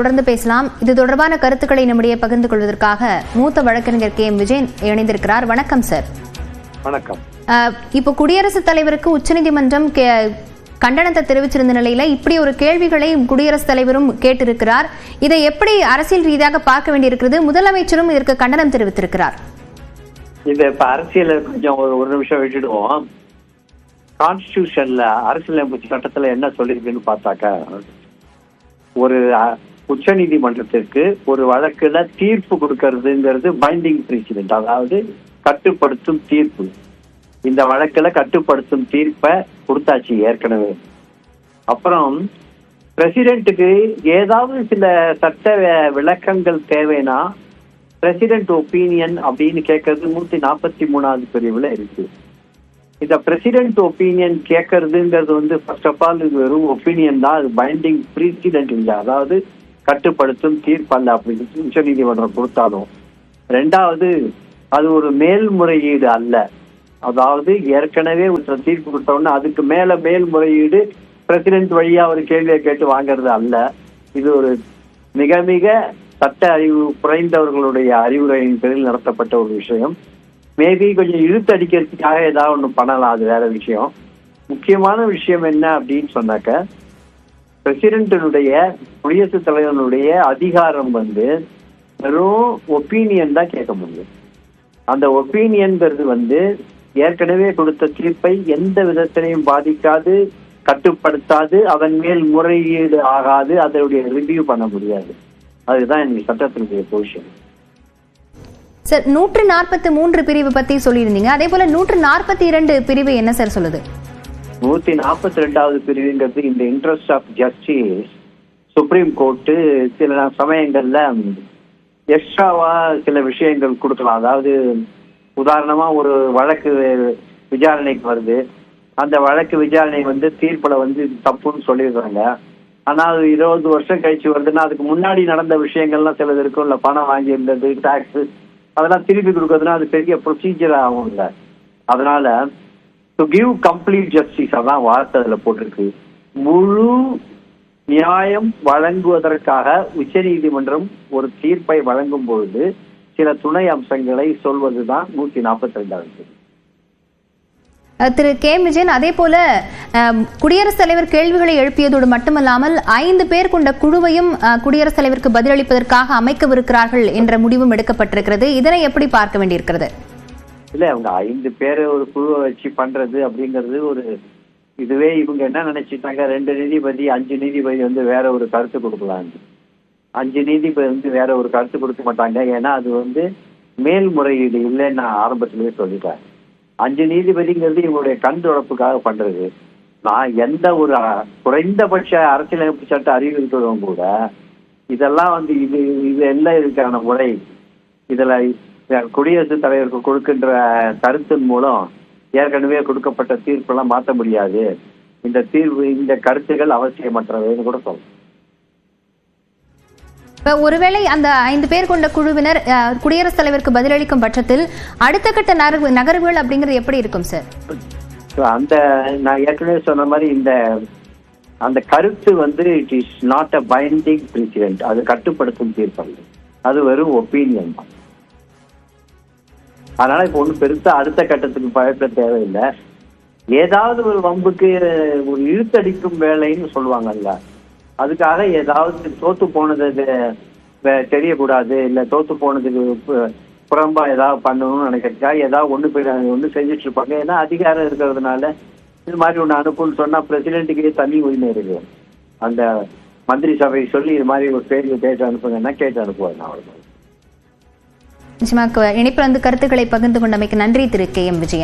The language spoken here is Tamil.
தொடர்ந்து பேசலாம். இது தொடர்பான கருத்துக்களை நம்முடைய பகிர்ந்து கொள்வதற்காக மூத்த வழக்கறிஞர் கே. விஜயன் இணைந்திருக்கிறார். வணக்கம் சார். வணக்கம். இப்போ குடியரசுத் தலைவருக்கு உச்சநீதிமன்றம் கண்டனத்தை தெரிவிச்சிருந்த நிலையில இப்படி ஒரு கேள்விகளை குடியரசுத் தலைவரும் கேட்டிருக்கிறார். இதை எப்படி அரசியல் ரீதியாக பார்க்க வேண்டியிருக்கிறது? முதலமைச்சரும் இதற்கு கண்டனம் தெரிவித்திருக்கிறார். இது இப்ப அரசியல் கொஞ்சம் ஒரு நிமிஷம் விட்டுடுவோம். கான்ஸ்டிடியூஷன்ல அரசியலமைப்பு சட்டத்துல என்ன சொல்லிருக்குன்னு பார்த்தாக்கா, ஒரு உச்ச நீதிமன்றத்திற்கு ஒரு வழக்குல தீர்ப்பு கொடுக்கறதுங்கிறது பைண்டிங் பிரசிடென்ட், அதாவது கட்டுப்படுத்தும் தீர்ப்பு. இந்த வழக்குல கட்டுப்படுத்தும் தீர்ப்பை கொடுத்தாச்சு ஏற்கனவே. அப்புறம் பிரசிடென்ட்டுக்கு ஏதாவது சில சட்ட விளக்கங்கள் தேவைன்னா பிரசிடென்ட் ஒப்பீனியன் அப்படின்னு கேட்கறது 143வது பிரிவுல இருக்கு. இந்த பிரசிடென்ட் ஒப்பீனியன் கேட்கறதுங்கிறது ஃபர்ஸ்ட் ஆஃப் ஆல் இது வெறும் ஒப்பீனியன் தான், அது பைண்டிங் பிரசிடென்ட் இல்லை, அதாவது கட்டுப்படுத்தும் தீர்ப்பு அல்ல அப்படின்னு உச்ச நீதிமன்றம் கொடுத்தாலும். ரெண்டாவது, அது ஒரு மேல்முறையீடு அல்ல, அதாவது ஏற்கனவே ஒரு தீர்ப்பு கொடுத்தோம்னா அதுக்கு மேல மேல்முறையீடு பிரசிடென்ட் வழியா ஒரு கேள்வியை கேட்டு வாங்கறது அல்ல. இது ஒரு மிக மிக சட்ட அறிவு குறைந்தவர்களுடைய அறிவுரையின் பேரில் நடத்தப்பட்ட ஒரு விஷயம். மேபி கொஞ்சம் இழுத்து அடிக்கிறதுக்காக ஏதாவது ஒன்று பண்ணலாம், அது வேற விஷயம். முக்கியமான விஷயம் என்ன அப்படின்னு சொன்னாக்க, பிரசிடென்டினுடைய குடியரசுத் தலைவனுடைய அதிகாரம் வெறும் ஒப்பீனியன் தான் கேட்க முடியும். அந்த ஒப்பீனியன்கிறது ஏற்கனவே கொடுத்த தீர்ப்பை எந்த விதத்திலையும் பாதிக்காது, கட்டுப்படுத்தாது, அதன் மேல் முறையீடு ஆகாது, அதனுடைய ரிவ்யூ பண்ண முடியாது. அதுதான் இந்த சட்டத்தினுடைய பொசிஷன். சார், 143 பிரிவு பத்தி சொல்லியிருந்தீங்க. அதே போல 142 பிரிவு என்ன சார் சொல்லுது? 142வது பிரிவுங்கிறது இந்த interest of justice supreme court சில சமயங்கள்ல எக்ஸ்ட்ராவா சில விஷயங்கள் கொடுக்கலாம். அதாவது உதாரணமா ஒரு வழக்கு விசாரணைக்கு வருது, அந்த வழக்கு விசாரணை தீர்ப்புல தப்புன்னு சொல்லிடுறாங்க. ஆனா அது 20 வருஷம் கழிச்சு வருதுன்னா அதுக்கு முன்னாடி நடந்த விஷயங்கள்லாம் சிலது இருக்கும், இல்ல பணம் வாங்கி இருந்தது, டாக்ஸ், அதெல்லாம் திருப்பி கொடுக்கறதுனா அது பெரிய ப்ரொசீஜர் ஆகும் இல்ல. அதனால டு கிவ் கம்ப்ளீட் ஜஸ்டிஸ், அதான் வார்த்தை அதுல போட்டிருக்கு. முழு நியாயம் வழங்குவதற்காக உச்ச நீதிமன்றம் ஒரு தீர்ப்பை வழங்கும் பொழுது சில துணை அம்சங்களை சொல்வதுதான் 142வது. திரு கே. விஜயன், அதே போல குடியரசுத் தலைவர் கேள்விகளை எழுப்பியதோடு மட்டுமல்லாமல் 5 பேர் கொண்ட குழுவையும் குடியரசுத் தலைவருக்கு பதிலளிப்பதற்காக அமைக்கவிருக்கிறார்கள் என்ற முடிவும் எடுக்கப்பட்டிருக்கிறது. இதனை எப்படி பார்க்க வேண்டியிருக்கிறது? இல்ல, அவங்க 5 பேரை ஒரு குழுவை வச்சு பண்றது அப்படிங்கிறது ஒரு இதுவே இவங்க என்ன நினைச்சிட்டாங்க, 2 நீதிபதி 5 நீதிபதி வேற ஒரு கருத்து கொடுக்கலாம். 5 நீதிபதி வேற ஒரு கருத்து கொடுக்க மாட்டாங்க. ஏன்னா அது மேல்முறையீடு இல்லைன்னு நான் ஆரம்பத்திலேயே சொல்லிட்டேன். 5 நீதிபதிங்கிறது இவங்களுடைய கண் தொடப்புக்காக பண்றது. நான் எந்த ஒரு குறைந்தபட்ச அரசியலமைப்பு சட்ட அறிவு இருக்கிறவங்க கூட இதெல்லாம் இது எல்லாம் இதுக்கான முறை. இதுல குடியரசுத் தலைவருக்கு கொடுக்கின்ற கருத்தின் மூலம் ஏற்கனவே கொடுக்கப்பட்ட தீர்ப்பெல்லாம் மாற்ற முடியாது, இந்த கருத்துகள் அவசியமற்றவைன்னு கூட சொல்லலாம். ஒருவேளை அந்த 5 பேர் கொண்ட குழுவினர் குடியரசுத் தலைவருக்கு பதிலளிக்கும் பட்சத்தில் அடுத்த கட்ட நகர்வுகள் அப்படிங்கிறது எப்படி இருக்கும் சார்? அந்த நான் ஏற்கனவே சொன்ன மாதிரி அந்த கருத்து it is not a binding president, அது கட்டுப்படுத்தும் தீர்ப்பு, அது வெறும் ஒப்பீனியன் தான். அதனால இப்ப ஒன்றும் பெருசா அடுத்த கட்டத்துக்கு பயப்பட தேவையில்லை. ஏதாவது ஒரு வம்புக்கு ஒரு இழுத்தடிக்கும் வேலைன்னு சொல்லுவாங்கல்ல, அதுக்காக ஏதாவது தோத்து போனது தெரியக்கூடாது, இல்ல தோத்து போனதுக்கு புறம்பா ஏதாவது பண்ணணும்னு நினைக்கிறதுக்காக ஏதாவது ஒண்ணு செஞ்சுட்டு இருப்பாங்க. ஏன்னா அதிகாரம் இருக்கிறதுனால இது மாதிரி ஒண்ணு அனுப்புன்னு சொன்னா பிரசிடென்ட்டுக்கே தனி உரிமை இருக்கு. அந்த மந்திரி சபை சொல்லி இது மாதிரி ஒரு பேருக்கு கேட்டு அனுப்புங்கன்னா கேட்டு அனுப்புவாங்க. அவ்வளவு நிச்சயமாக இணைப்பில் கருத்துக்களை பகிர்ந்து கொண்டமைக்கு நன்றி திரு கே. விஜயன்.